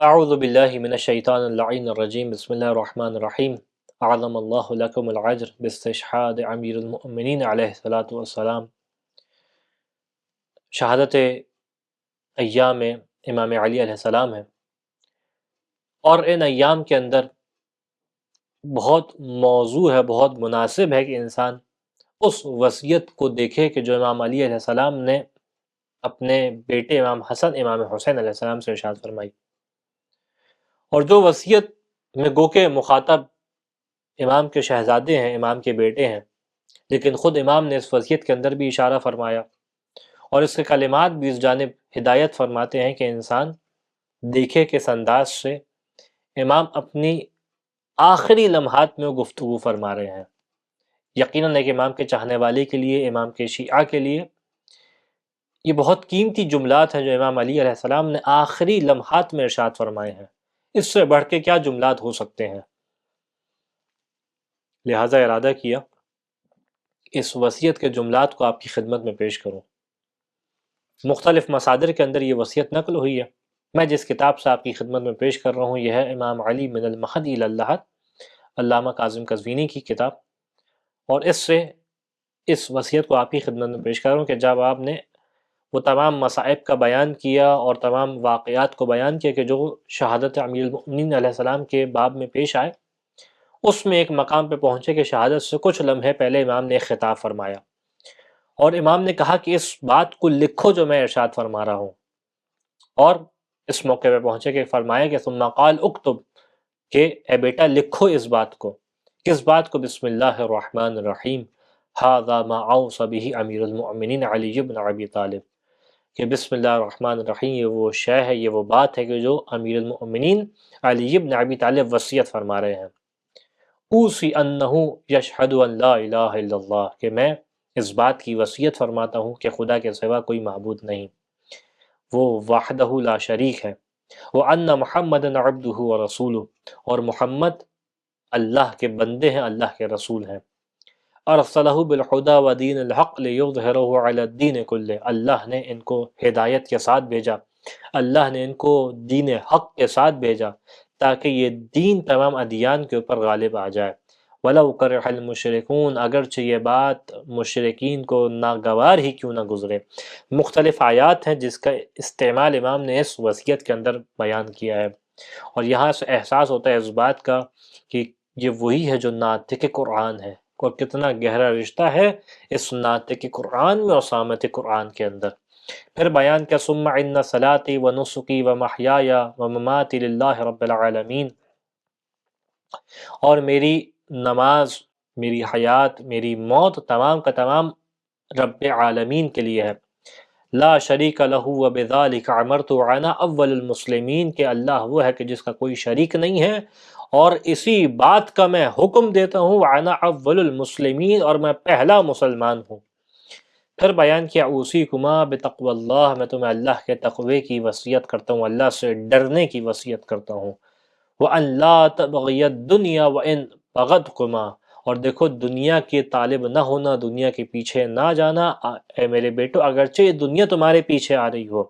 اعوذ باللہ من الشیطان اللعین الرجیم بسم اللہ الرحمن الرحیم اعظم اللہ لکم العجر باستشہاد امیر المؤمنین علیہ الصلاۃ والسلام۔ شہادت ایام امام علی علیہ السلام ہے، اور ان ایام کے اندر بہت موضوع ہے، بہت مناسب ہے کہ انسان اس وصیت کو دیکھے کہ جو امام علی علیہ السلام نے اپنے بیٹے امام حسن امام حسین علیہ السلام سے ارشاد فرمائی، اور جو وصیت میں گو کہ مخاطب امام کے شہزادے ہیں، امام کے بیٹے ہیں، لیکن خود امام نے اس وصیت کے اندر بھی اشارہ فرمایا اور اس کے کلمات بھی اس جانب ہدایت فرماتے ہیں کہ انسان دیکھے کس انداز سے امام اپنی آخری لمحات میں گفتگو فرما رہے ہیں۔ یقیناً ایک امام کے چاہنے والے کے لیے، امام کے شیعہ کے لیے یہ بہت قیمتی جملات ہیں جو امام علی علیہ السلام نے آخری لمحات میں ارشاد فرمائے ہیں۔ اس سے بڑھ کے کیا جملات ہو سکتے ہیں؟ لہٰذا ارادہ کیا اس وصیت کے جملات کو آپ کی خدمت میں پیش کروں۔ مختلف مصادر کے اندر یہ وصیت نقل ہوئی ہے، میں جس کتاب سے آپ کی خدمت میں پیش کر رہا ہوں یہ ہے امام علی من المہد الی اللحد، علامہ کاظم قزوینی کی کتاب، اور اس سے اس وصیت کو آپ کی خدمت میں پیش کر رہا ہوں کہ جب آپ نے وہ تمام مصائب کا بیان کیا اور تمام واقعات کو بیان کیا کہ جو شہادت امیر المؤمنین علیہ السلام کے باب میں پیش آئے، اس میں ایک مقام پہ پہنچے کہ شہادت سے کچھ لمحے پہلے امام نے ایک خطاب فرمایا، اور امام نے کہا کہ اس بات کو لکھو جو میں ارشاد فرما رہا ہوں، اور اس موقع پہ پہنچے کہ فرمایا کہ ثم قال اکتب، کہ اے بیٹا لکھو اس بات کو۔ کس بات کو؟ بسم اللہ الرحمن الرحیم ھذا ما اوصی بہ امیر المؤمنین علی بن ابی طالب، کہ بسم اللہ الرحمن الرحیم یہ وہ شے ہے، یہ وہ بات ہے کہ جو امیر المؤمنین علی بن ابی طالب وصیت فرما رہے ہیں۔ اوصی انہ یشہد ان لا الہ الا اللہ، کہ میں اس بات کی وصیت فرماتا ہوں کہ خدا کے سوا کوئی معبود نہیں، وہ وحدہ لا شریک ہے، وَأَنَّ مُحَمَّدًا عَبْدُهُ وَرَسُولُهُ، اور محمد اللہ کے بندے ہیں، اللہ کے رسول ہیں۔ أَرْسَلَهُ بِالْهُدَى وَدِينِ الْحَقِّ لِيُظْهِرَهُ عَلَى الدِّينِ كُلِّهِ، اللہ نے ان کو ہدایت کے ساتھ بھیجا، اللہ نے ان کو دین حق کے ساتھ بھیجا تاکہ یہ دین تمام ادیان کے اوپر غالب آ جائے۔ وَلَوْ كَرِهَ الْمُشْرِكُونَ، اگرچہ یہ بات مشرکین کو ناگوار ہی کیوں نہ گزرے۔ مختلف آیات ہیں جس کا استعمال امام نے اس وصیت کے اندر بیان کیا ہے، اور یہاں سے احساس ہوتا ہے اس بات کا کہ یہ وہی ہے جو ناطق قرآن ہے، اور کتنا گہرا رشتہ ہے اس ناطق قرآن میں اور سامت قرآن کے اندر۔ پھر بیان کیا ثم ان صلاتی و نسکی و محیای و مماتی للہ رب العالمین، اور میری نماز، میری حیات، میری موت تمام کا تمام رب عالمین کے لیے ہے۔ لا شریک لہ وبذالک امرت وانا اول المسلمین، کہ اللہ وہ ہے کہ جس کا کوئی شریک نہیں ہے، اور اسی بات کا میں حکم دیتا ہوں، وانا اول المسلمین، اور میں پہلا مسلمان ہوں۔ پھر بیان کیا اوصیکما بتقوی اللہ، میں تمہیں اللہ کے تقوی کی وصیت کرتا ہوں، اللہ سے ڈرنے کی وصیت کرتا ہوں۔ وَأَن لَا تَبْغِيَ الدُّنْيَا وَإِن بَغَضْكُمَا، اور دیکھو دنیا کے طالب نہ ہونا، دنیا کے پیچھے نہ جانا، اے میرے بیٹو اگرچہ یہ دنیا تمہارے پیچھے آ رہی ہو۔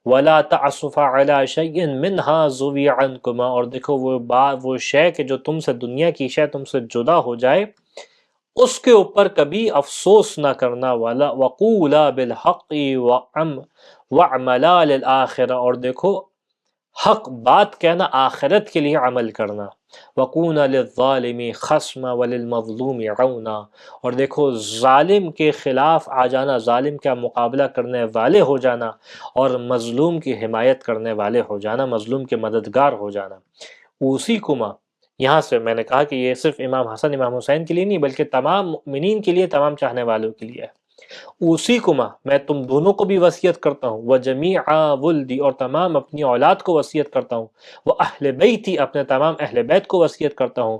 وَلَا تَعْصُفَ عَلَى شَيْءٍ مِّنْهَا زُوِّ عَنْكُمَا، اور دیکھو وہ شے کہ جو تم سے دنیا کی شے تم سے جدا ہو جائے، اس کے اوپر کبھی افسوس نہ کرنا۔ وَقُولَا بِالْحَقِّ وَاعْمَلَا لِلْآخِرَةِ، اور دیکھو حق بات کہنا، آخرت کے لیے عمل کرنا۔ وَقُونَ لِلظَّالِمِ خَصْمًا وَلِلْمَظْلُومِ عَوْنًا، اور دیکھو ظالم کے خلاف آ جانا، ظالم کا مقابلہ کرنے والے ہو جانا، اور مظلوم کی حمایت کرنے والے ہو جانا، مظلوم کے مددگار ہو جانا۔ اوصیکما، یہاں سے میں نے کہا کہ یہ صرف امام حسن امام حسین کے لیے نہیں بلکہ تمام مؤمنین کے لیے، تمام چاہنے والوں کے لیے ہے۔ اوصیکما، میں تم دونوں کو بھی وصیت کرتا ہوں، وجمیع ولدی، اور تمام اپنی اولاد کو وصیت کرتا ہوں، واہل بیتی، اپنے تمام اہل بیت کو وصیت کرتا ہوں،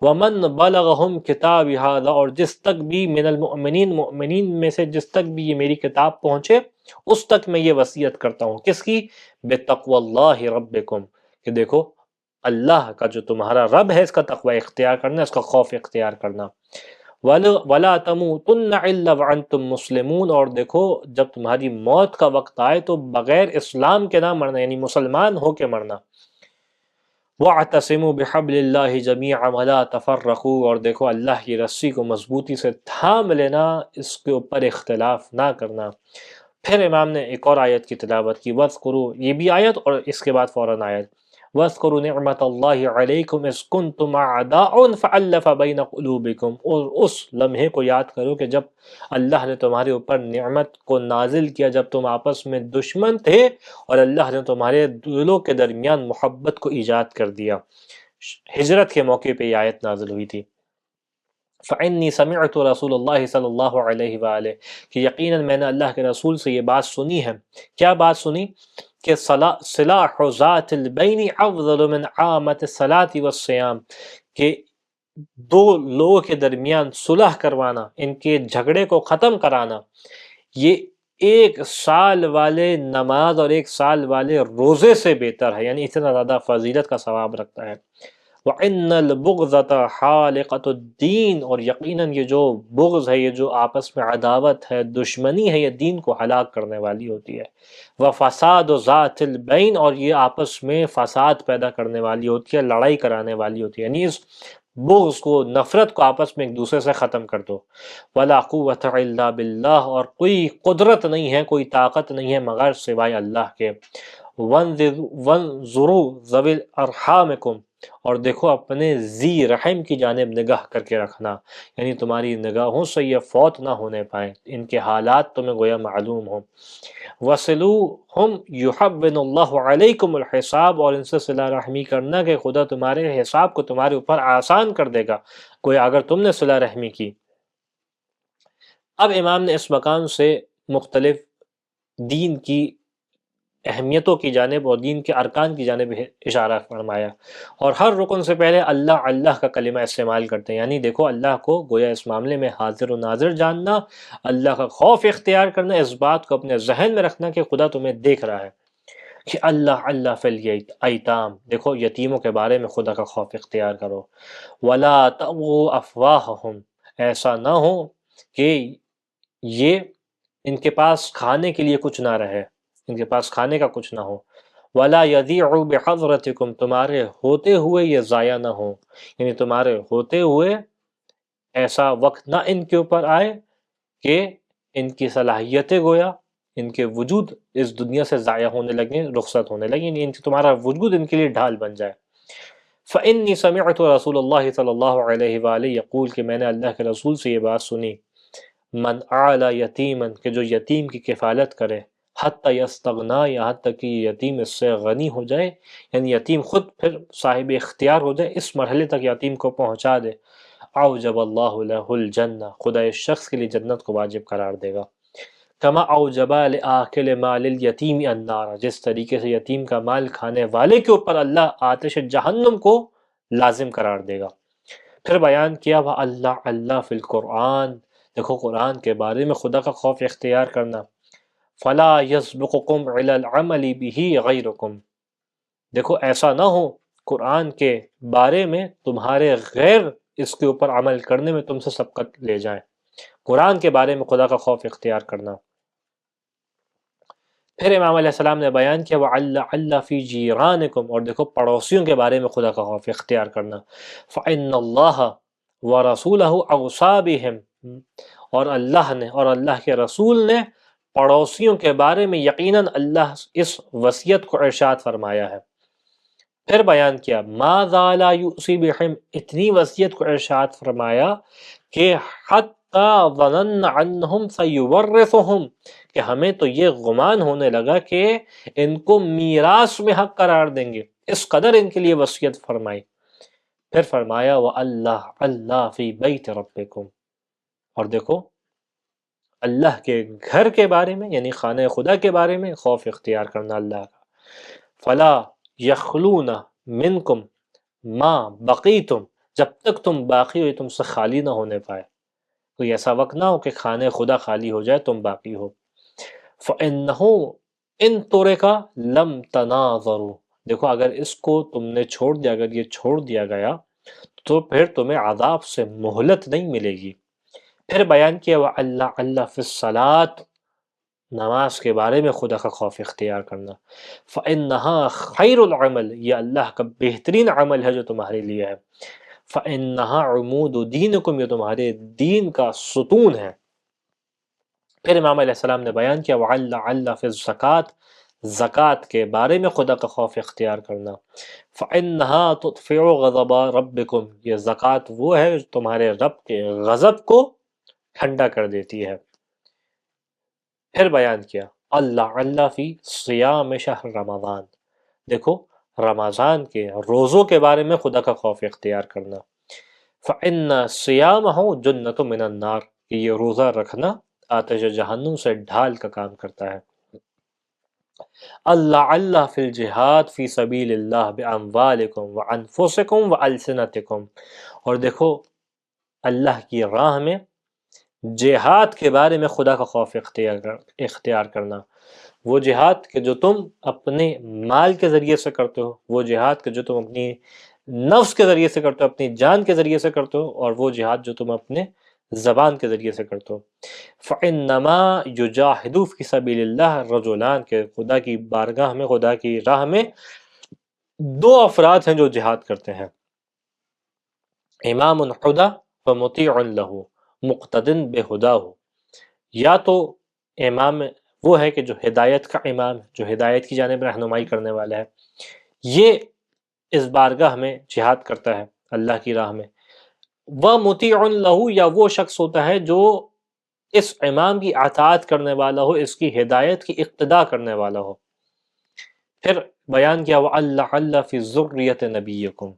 ومن بلغہم کتابی ھذا، اور جس تک بھی من المؤمنین، مؤمنین میں سے جس تک بھی یہ میری کتاب پہنچے اس تک میں یہ وصیت کرتا ہوں۔ کس کی؟ بتقوی اللہ ربکم، کہ دیکھو اللہ کا جو تمہارا رب ہے اس کا تقوی اختیار کرنا، اس کا خوف اختیار کرنا۔ وَلَا تَمُوتُنَّ إِلَّا وَأَنْتُمْ مُسْلِمُونَ، اور دیکھو جب تمہاری موت کا وقت آئے تو بغیر اسلام کے نہ مرنا، یعنی مسلمان ہو کے مرنا۔ وَاعْتَصِمُوا بِحَبْلِ اللَّهِ جَمِيعًا وَلَا تَفَرَّقُوا، اور دیکھو اللہ کی رسی کو مضبوطی سے تھام لینا، اس کے اوپر اختلاف نہ کرنا۔ پھر امام نے ایک اور آیت کی تلاوت کی، وَاذْكُرُوا، یہ بھی آیت اور اس کے بعد فوراً آیت، وَاذْكُرُوا نِعْمَةَ اللَّهِ عَلَيْكُمْ إِذْ كُنْتُمْ أَعْدَاءً فَأَلَّفَ بَيْنَ قُلُوبِكُمْ، اور اس لمحے کو یاد کرو کہ جب اللہ نے تمہارے اوپر نعمت کو نازل کیا، جب تم آپس میں دشمن تھے اور اللہ نے تمہارے دلوں کے درمیان محبت کو ایجاد کر دیا۔ ہجرت کے موقع پہ یہ آیت نازل ہوئی تھی۔ فَإِنِّي سَمِعْتُ رَسُولَ اللَّهِ صلی اللہ علیہ وآلہ، کہ یقیناً میں نے اللہ کے رسول سے یہ بات سنی ہے۔ کیا بات سنی؟ کہ صلاح ذات البین افضل من عامت الصلاۃ والصیام، کہ دو لوگوں کے درمیان صلح کروانا، ان کے جھگڑے کو ختم کرانا، یہ ایک سال والے نماز اور ایک سال والے روزے سے بہتر ہے، یعنی اتنا زیادہ فضیلت کا ثواب رکھتا ہے۔ وَإِنَّ الْبُغْضَةَ حَالِقَةُ الدِّينِ، اور یقیناً یہ جو بغض ہے، یہ جو آپس میں عداوت ہے، دشمنی ہے، یہ دین کو ہلاک کرنے والی ہوتی ہے۔ وَفَسَادُ ذَاتِ الْبَيْنِ، اور یہ آپس میں فساد پیدا کرنے والی ہوتی ہے، لڑائی کرانے والی ہوتی ہے، یعنی اس بغض کو، نفرت کو آپس میں ایک دوسرے سے ختم کر دو۔ وَلَا قُوَّةَ إِلَّا بِاللَّهِ، اور کوئی قدرت نہیں ہے، کوئی طاقت نہیں ہے مگر سوائے اللہ کے۔ وَانظُرُوا ذَوِي أَرْحَامِكُمْ، اور دیکھو اپنے ذی رحم کی جانب نگاہ کر کے رکھنا، یعنی تمہاری نگاہوں سے یہ فوت نہ ہونے پائیں، ان کے حالات تمہیں گویا معلوم ہوں۔ وَصِلُوهُمْ يُحَبِّنُ اللَّهُ عَلَيْكُمُ الْحِسَابَ، اور ان سے صلہ رحمی کرنا کہ خدا تمہارے حساب کو تمہارے اوپر آسان کر دے گا، گویا اگر تم نے صلہ رحمی کی۔ اب امام نے اس مقام سے مختلف دین کی اہمیتوں کی جانب اور دین کے ارکان کی جانب اشارہ فرمایا، اور ہر رکن سے پہلے اللہ اللہ کا کلمہ استعمال کرتے ہیں، یعنی دیکھو اللہ کو گویا اس معاملے میں حاضر و ناظر جاننا، اللہ کا خوف اختیار کرنا، اس بات کو اپنے ذہن میں رکھنا کہ خدا تمہیں دیکھ رہا ہے، کہ اللہ اللہ فی الایتام، دیکھو یتیموں کے بارے میں خدا کا خوف اختیار کرو۔ ولا تغوا افواہہم، ایسا نہ ہو کہ یہ ان کے پاس کھانے کے لیے کچھ نہ رہے، ان کے پاس کھانے کا کچھ نہ ہو۔ ولا یضیعوا بحضرتکم، تمہارے ہوتے ہوئے یہ ضائع نہ ہو، یعنی تمہارے ہوتے ہوئے ایسا وقت نہ ان کے اوپر آئے کہ ان کی صلاحیتیں گویا، ان کے وجود اس دنیا سے ضائع ہونے لگیں، رخصت ہونے لگیں، یعنی تمہارا وجود ان کے لیے ڈھال بن جائے۔ فإنی سمعت رسول اللہ صلی اللہ علیہ وآلہ یقول، کہ میں نے اللہ کے رسول سے یہ بات سنی، من اعلی یتیما، کہ جو یتیم کی کفالت کرے، حتی یستغنا، یہاں تک کہ یتیم اس سے غنی ہو جائے، یعنی یتیم خود پھر صاحب اختیار ہو جائے، اس مرحلے تک یتیم کو پہنچا دے، اوجب اللہ لہ الجنہ، خدا اس شخص کے لیے جنت کو واجب قرار دے گا۔ کما اوجب لآکل مال الیتیم النار، جس طریقے سے یتیم کا مال کھانے والے کے اوپر اللہ آتش جہنم کو لازم قرار دے گا۔ پھر بیان کیا وَاللہ اللہ فی القرآن، دیکھو قرآن کے بارے میں خدا کا خوف اختیار کرنا، فلا یسبقکم علی العمل بہ غیرکم، دیکھو ایسا نہ ہو قرآن کے بارے میں تمہارے غیر اس کے اوپر عمل کرنے میں تم سے سبقت لے جائیں، قرآن کے بارے میں خدا کا خوف اختیار کرنا۔ پھر امام علیہ السلام نے بیان کیا وَعَلَّ فِي جِيرَانِكُمْ، اور دیکھو پڑوسیوں کے بارے میں خدا کا خوف اختیار کرنا، فَإِنَّ اللَّهَ وَرَسُولَهُ أَوْصَى بِهِمْ، اور اللہ نے اور اللہ کے رسول نے پڑوسیوں کے بارے میں یقیناً اللہ اس وصیت کو ارشاد فرمایا ہے۔ پھر بیان کیا مَا زَالَ يُؤْصِي بِهِمْ، اتنی وصیت کو ارشاد فرمایا کہ حَتَّى ظَنَنَّ عَنَّهُمْ سَيُوَرِّثُهُمْ، کہ ہمیں تو یہ گمان ہونے لگا کہ ان کو میراث میں حق قرار دیں گے، اس قدر ان کے لیے وصیت فرمائی۔ پھر فرمایا وَاللہ اللہ فی بیت ربکم، اور دیکھو اللہ کے گھر کے بارے میں، یعنی خانہ خدا کے بارے میں خوف اختیار کرنا اللہ کا۔ فلا یخلون منکم ما بقیتم، جب تک تم باقی ہوئی تم سے خالی نہ ہونے پائے، کوئی ایسا وقت نہ ہو کہ خانہ خدا خالی ہو جائے تم باقی ہو۔ فَإِنَّهُ إِن تُرِكَ لَمْ تَنَاظَرُوا، دیکھو اگر اس کو تم نے چھوڑ دیا، اگر یہ چھوڑ دیا گیا تو پھر تمہیں عذاب سے مہلت نہیں ملے گی۔ پھر بیان کیا وَأَلَّا فِي الصَّلَاةِ، نماز کے بارے میں خدا کا خوف اختیار کرنا. فَإِنَّهَا خَيْرُ الْعَمَلِ، یہ اللہ کا بہترین عمل ہے جو تمہارے لیے ہے. فَإِنَّهَا عُمُودُ دِينِكُمْ، یہ تمہارے دین کا ستون ہے. پھر امام علیہ السلام نے بیان کیا وَعَلَّ فِي الزَّكَاةِ، زکوٰۃ کے بارے میں خدا کا خوف اختیار کرنا. فَإِنَّهَا تُطْفِئُ غَضَبَ رَبِّكُمْ، یہ زکوٰۃ وہ ہے جو تمہارے رب کے غضب کو ٹھنڈا کر دیتی ہے. پھر بیان کیا اللہ فی صیام شہر رمضان، دیکھو رمضان کے روزوں کے بارے میں خدا کا خوف اختیار کرنا. فَإِنَّ صِيَامَهُ جُنَّةٌ مِّنَ النَّارِ، کہ یہ روزہ رکھنا آتش جہنم سے ڈھال کا کام کرتا ہے. اللہ فی الجہاد فی سبیل اللہ باموالکم وانفسکم والسنتکم، اور دیکھو اللہ کی راہ میں جہاد کے بارے میں خدا کا خوف اختیار کرنا. وہ جہاد کہ جو تم اپنے مال کے ذریعے سے کرتے ہو، وہ جہاد کہ جو تم اپنی نفس کے ذریعے سے کرتے ہو، اپنی جان کے ذریعے سے کرتے ہو، اور وہ جہاد جو تم اپنے زبان کے ذریعے سے کرتے ہو. فَإِنَّمَا يُجَاهِدُ فِي سَبِيلِ اللَّهِ رَجُلَانِ، کہ خدا کی بارگاہ میں، خدا کی راہ میں دو افراد ہیں جو جہاد کرتے ہیں. امام ہدی ومطیع لہ مقتدن بہداہ، یا تو امام وہ ہے کہ جو ہدایت کا امام، جو ہدایت کی جانب رہنمائی کرنے والا ہے، یہ اس بارگاہ میں جہاد کرتا ہے اللہ کی راہ میں. ومطیع لہ، یا وہ شخص ہوتا ہے جو اس امام کی اطاعت کرنے والا ہو، اس کی ہدایت کی اقتداء کرنے والا ہو. پھر بیان کیا وَعَلَّ فِي ذُرِّيَّةِ نَبِيِّكُمْ،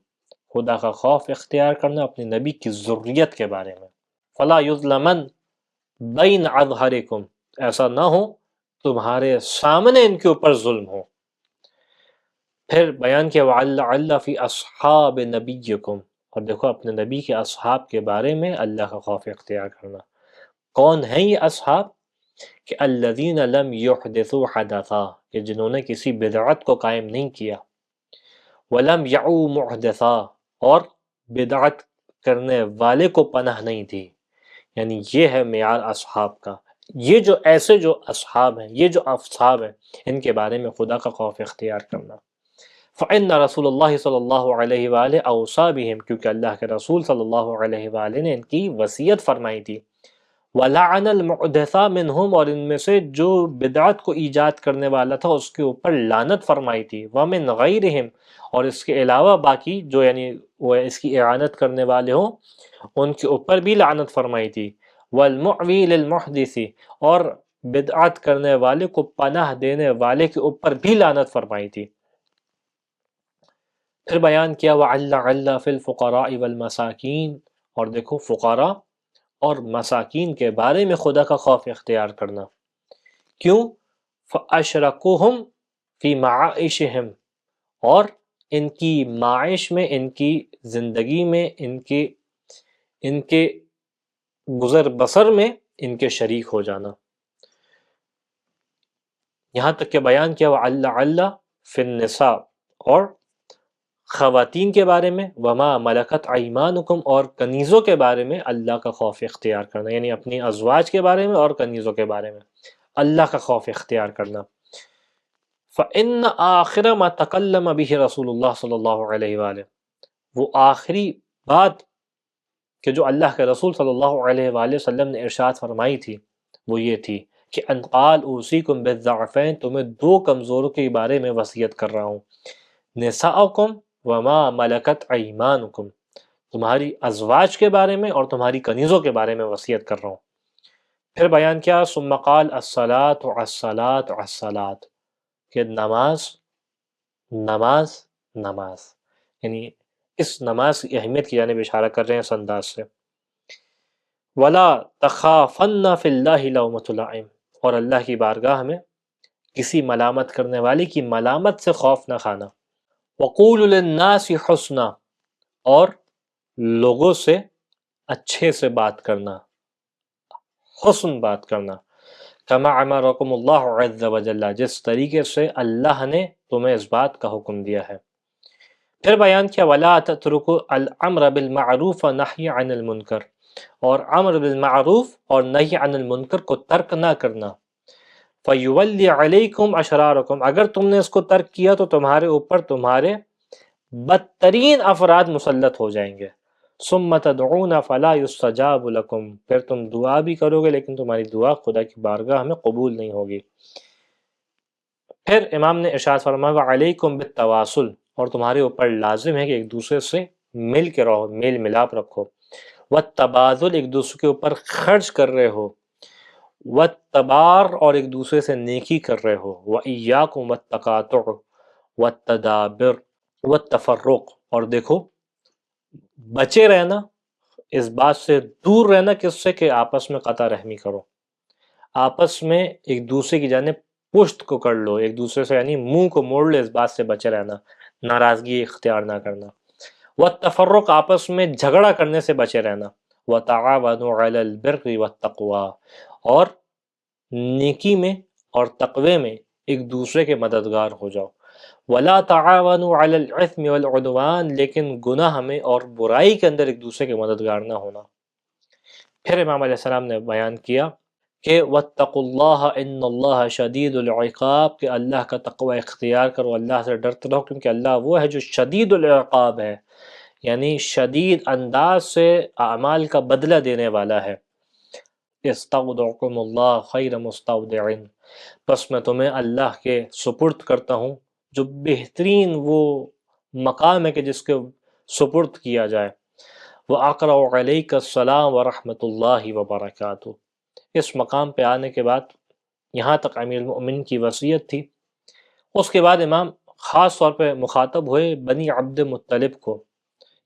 خدا کا خوف اختیار کرنا اپنے نبی کی ذریت کے بارے میں. فَلَا يُظْلَمَنْ بَيْنَ أَظْهَرِكُمْ، ایسا نہ ہو تمہارے سامنے ان کے اوپر ظلم ہو. پھر بیان کیا وَعَلَّ فِي أَصْحَابِ نَبِيِّكُمْ، اور دیکھو اپنے نبی کے اصحاب کے بارے میں اللہ کا خوف اختیار کرنا. کون ہیں یہ اصحاب؟ کہ الذین لم یحدثوا حدثا، کہ جنہوں نے کسی بدعت کو قائم نہیں کیا. ولم یعوا محدثا، اور بدعت کرنے والے کو پناہ نہیں دی. یعنی یہ ہے معیار اصحاب کا. یہ جو ایسے جو اصحاب ہیں، یہ جو اصحاب ہیں، ان کے بارے میں خدا کا خوف اختیار کرنا. فإن رسول اللہ صلی اللہ علیہ وآلہ اوصى بہم، کیونکہ اللہ کے رسول صلی اللہ علیہ وآلہ نے ان کی وصیت فرمائی تھی. وَلَعَنَ الْمُحْدَثَ مِنْهُمْ، اور ان میں سے جو بدعت کو ایجاد کرنے والا تھا اس کے اوپر لعنت فرمائی تھی. وَمِنْ غَيْرِهِمْ، اور اس کے علاوہ باقی جو یعنی وہ اس کی اعانت کرنے والے ہوں ان کے اوپر بھی لعنت فرمائی تھی. وَالْمُعْوِي لِلْمُحْدِثِ، اور بدعت کرنے والے کو پناہ دینے والے کے اوپر بھی لعنت فرمائی تھی. پھر بیان کیا وَعَلَّ فِي الْفُقَرَاءِ وَالْمَسَاكِينِ، اور دیکھو فقراء اور مساکین کے بارے میں خدا کا خوف اختیار کرنا. کیوں؟ فَأَشْرَكُوهُمْ فِي مَعَائِشِهِمْ، اور ان کی معاش میں، ان کی زندگی میں، ان کے گزر بسر میں ان کے شریک ہو جانا. یہاں تک کہ بیان کیا وَعَلَّ فِي النِّسَاء، اور خواتین کے بارے میں، وما ملکت ایمانکم، اور کنیزوں کے بارے میں اللہ کا خوف اختیار کرنا. یعنی اپنی ازواج کے بارے میں اور کنیزوں کے بارے میں اللہ کا خوف اختیار کرنا. فإن آخر ما تکلم به رسول اللہ صلی اللہ علیہ وآلہ، وہ آخری بات کہ جو اللہ کے رسول صلی اللہ علیہ وآلہ وسلم نے ارشاد فرمائی تھی وہ یہ تھی کہ ان قال اوصیکم بالضعفین، تمہیں دو کمزوروں کے بارے میں وصیت کر رہا ہوں. نساءکم وما ملکت ایمانکم، تمہاری ازواج کے بارے میں اور تمہاری کنیزوں کے بارے میں وصیت کر رہا ہوں. پھر بیان کیا ثم قال الصلاۃ الصلاۃ الصلاۃ، کہ نماز نماز نماز، یعنی اس نماز کی اہمیت کی جانب اشارہ کر رہے ہیں اس انداز سے. ولا تخافن فی اللہ لومۃ لائم، اور اللہ کی بارگاہ میں کسی ملامت کرنے والی کی ملامت سے خوف نہ کھانا. وقول للناس حسنا، اور لوگوں سے اچھے سے بات کرنا، حسن بات کرنا. کما امرکم اللہ عز وجل، جس طریقے سے اللہ نے تمہیں اس بات کا حکم دیا ہے. پھر بیان کیا ولا تترکوا الامر بالمعروف والنہی عن المنکر، اور امر بالمعروف اور نہی عن المنکر کو ترک نہ کرنا. فَيُوَلِّ عَلَيْكُمْ أَشْرَارَكُمْ، اگر تم نے اس کو ترک کیا تو تمہارے اوپر تمہارے بدترین افراد مسلط ہو جائیں گے. ثُمَّ تَدْعُونَ فَلَا يُسْتَجَابُ لَكُمْ، پھر تم دعا بھی کرو گے لیکن تمہاری دعا خدا کی بارگاہ میں قبول نہیں ہوگی. پھر امام نے ارشاد فرمایا وَعَلَيْكُمْ بِالتَّوَاصُلِ، اور تمہارے اوپر لازم ہے کہ ایک دوسرے سے مل کے رہو، میل ملاپ رکھو. وَالتَّبَاذُلِ، ایک دوسرے کے اوپر خرچ کر رہے ہو. وَالتَّبَار، اور ایک دوسرے سے نیکی کر رہے ہو. وَإِيَّاكُمْ وَالتَّقَاطُعُ وَالتَّدَابُرُ وَالتَّفَرُّقُ، اور دیکھو بچے رہنا، اس بات سے دور رہنا کس سے کہ آپس میں قطع رحمی کرو، آپس میں ایک دوسرے کی جانب پشت کو کر لو، ایک دوسرے سے یعنی منہ کو موڑ لو، اس بات سے بچے رہنا، ناراضگی اختیار نہ کرنا. والتفرق، آپس میں جھگڑا کرنے سے بچے رہنا. وتعاونوا علی البر والتقوی، اور نیکی میں اور تقوی میں ایک دوسرے کے مددگار ہو جاؤ. ولا تعاونوا علی الاثم والعدوان، لیکن گناہ میں اور برائی کے اندر ایک دوسرے کے مددگار نہ ہونا. پھر امام علیہ السلام نے بیان کیا کہ واتقوا اللہ ان اللہ شدید العقاب، کہ اللہ کا تقوی اختیار کرو، اللہ سے ڈرتے رہو، کیونکہ اللہ وہ ہے جو شدید العقاب ہے، یعنی شدید انداز سے اعمال کا بدلہ دینے والا ہے. استودعکم اللہ خیر مستودع، پس میں تمہیں اللہ کے سپرد کرتا ہوں جو بہترین وہ مقام ہے کہ جس کے سپرد کیا جائے. وَأَقْرَأُ عَلَيْكَ السَّلَامُ وَرَحْمَةُ اللَّهِ وَبَرَكَاتُهُ، اس مقام پہ آنے کے بعد یہاں تک امیر المؤمنین کی وصیت تھی. اس کے بعد امام خاص طور پہ مخاطب ہوئے بنی عبد مطلب کو،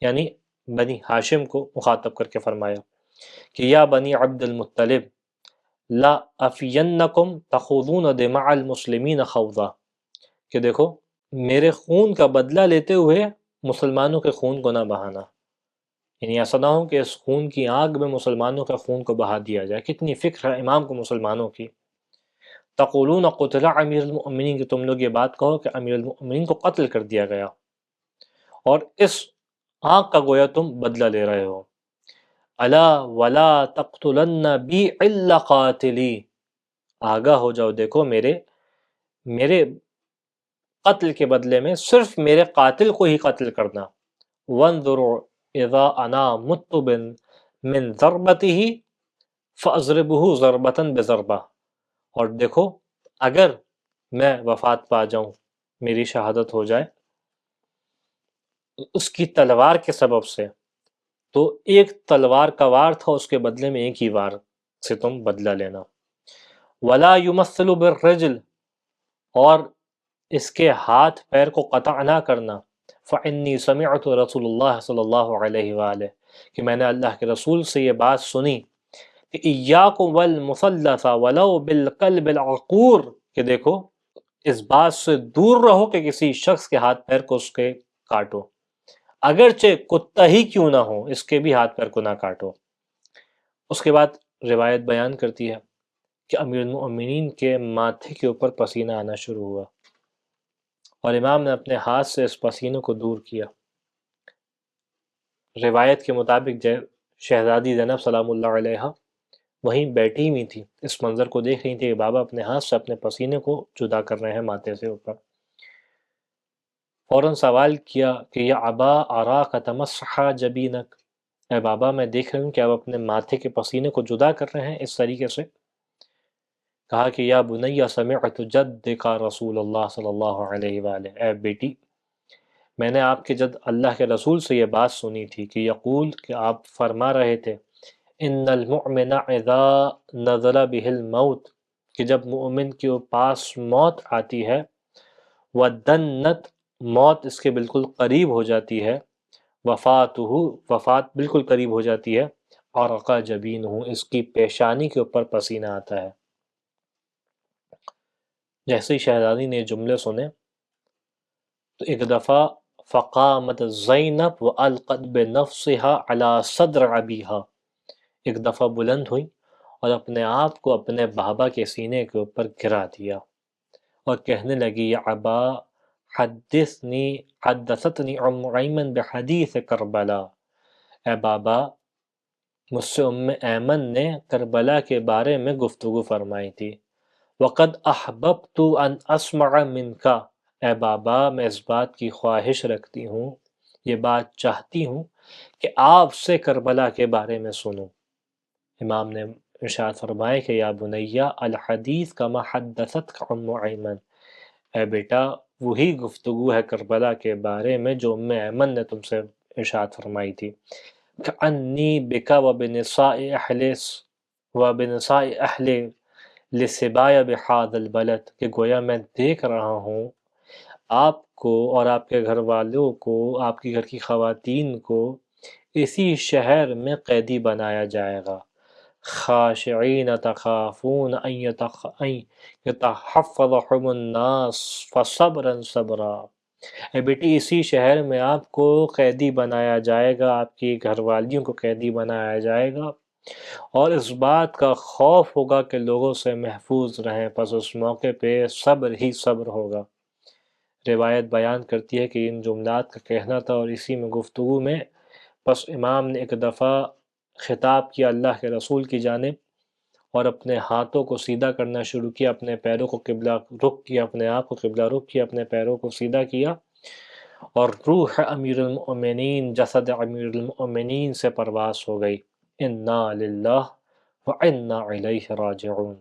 یعنی بنی ہاشم کو مخاطب کر کے فرمایا کہ یا بنی عبد المطلب لا افینکم تخوضون دماء المسلمین خوضا، کہ دیکھو میرے خون کا بدلہ لیتے ہوئے مسلمانوں کے خون کو نہ بہانا، یعنی ایسا نہ ہو کہ اس خون کی آگ میں مسلمانوں کا خون کو بہا دیا جائے. کتنی فکر ہے امام کو مسلمانوں کی. تقولون قتل امیر المؤمنین، کہ تم لوگ یہ بات کہو کہ امیر المؤمنین کو قتل کر دیا گیا، اور اس آگ کا گویا تم بدلہ لے رہے ہو. الا ولا تقتلن بی الا قاتلی، آگاہ ہو جاؤ، دیکھو میرے قتل کے بدلے میں صرف میرے قاتل کو ہی قتل کرنا. وانظروا اذا انا مت من ضربته فاضربه ضربة بضربہ، اور دیکھو اگر میں وفات پا جاؤں، میری شہادت ہو جائے اس کی تلوار کے سبب سے، تو ایک تلوار کا وار تھا، اس کے بدلے میں ایک ہی وار سے تم بدلہ لینا. ولا یمثل بالرجل، اور اس کے ہاتھ پیر کو قطع نہ کرنا. فإنی سمعت رسول اللہ صلی اللہ علیہ وآلہ، کہ میں نے اللہ کے رسول سے یہ بات سنی کہ ایاکم والمثلث ولو بالقلب العقور، کہ دیکھو اس بات سے دور رہو کہ کسی شخص کے ہاتھ پیر کو اس کے کاٹو، اگرچہ کتا ہی کیوں نہ ہو، اس کے بھی ہاتھ پیر کو نہ کاٹو. اس کے بعد روایت بیان کرتی ہے کہ امیر المؤمنین کے ماتھے کے اوپر پسینہ آنا شروع ہوا، اور امام نے اپنے ہاتھ سے اس پسینے کو دور کیا. روایت کے مطابق شہزادی زینب سلام اللہ علیہ وہیں بیٹھی ہوئی تھی، اس منظر کو دیکھ رہی تھی کہ بابا اپنے ہاتھ سے اپنے پسینے کو جدا کر رہے ہیں ماتھے سے اوپر. فوراً سوال کیا کہ یا ابا اراک تمسح جبینک، اے بابا میں دیکھ رہی ہوں کہ آپ اپنے ماتھے کے پسینے کو جدا کر رہے ہیں اس طریقے سے. کہا کہ یا بنی سمعت جدک رسول اللہ صلی اللہ علیہ وآلہ، اے بیٹی میں نے آپ کے جد اللہ کے رسول سے یہ بات سنی تھی کہ یقول، کہ آپ فرما رہے تھے ان المؤمن اذا نزل به الموت، کہ جب مومن کے پاس موت آتی ہے، ودنت، موت اس کے بالکل قریب ہو جاتی ہے، وفات بالکل قریب ہو جاتی ہے، عرق جبینہ، اس کی پیشانی کے اوپر پسینہ آتا ہے. جیسے ہی شہزادی نے یہ جملے سنے تو ایک دفعہ فقامت زینب والقت بنفسها على صدر ابیہا، ایک دفعہ بلند ہوئی اور اپنے آپ کو اپنے بابا کے سینے کے اوپر گرا دیا اور کہنے لگی یا ابا حدثتنی ام ایمن بحدیث کربلا، اے بابا مجھ سے ام ایمن نے کربلا کے بارے میں گفتگو فرمائی تھی. وقد احببت ان اسمع منک، اے بابا میں اس بات کی خواہش رکھتی ہوں، یہ بات چاہتی ہوں کہ آپ سے کربلا کے بارے میں سنوں۔ امام نے ارشاد فرمائے کہ یا بنیا الحدیث کما حدثتک ام ایمن، اے بیٹا وہی گفتگو ہے کربلا کے بارے میں جو ام ایمن نے تم سے ارشاد فرمائی تھی۔ کأنی بک وبنساء اہل لسبایا بہذا البلد، کہ گویا میں دیکھ رہا ہوں آپ کو اور آپ کے گھر والوں کو، آپ کی گھر کی خواتین کو اسی شہر میں قیدی بنایا جائے گا۔ خاشعین تخافون ان یتحفظہم الناس فصبرا صبرا، اے بیٹی اسی شہر میں آپ کو قیدی بنایا جائے گا، آپ کی گھر والیوں کو قیدی بنایا جائے گا، اور اس بات کا خوف ہوگا کہ لوگوں سے محفوظ رہیں، پس اس موقع پہ صبر ہی صبر ہوگا۔ روایت بیان کرتی ہے کہ ان جملات کا کہنا تھا اور اسی میں گفتگو میں پس امام نے ایک دفعہ خطاب کیا اللہ کے رسول کی جانب، اور اپنے ہاتھوں کو سیدھا کرنا شروع کیا، اپنے پیروں کو قبلہ رخ کیا، اپنے آپ کو قبلہ رخ کیا، اپنے پیروں کو سیدھا کیا، اور روح امیر المؤمنین، جسد امیر المؤمنین سے پرواز ہو گئی۔ انا للہ و انا الیہ راجعون۔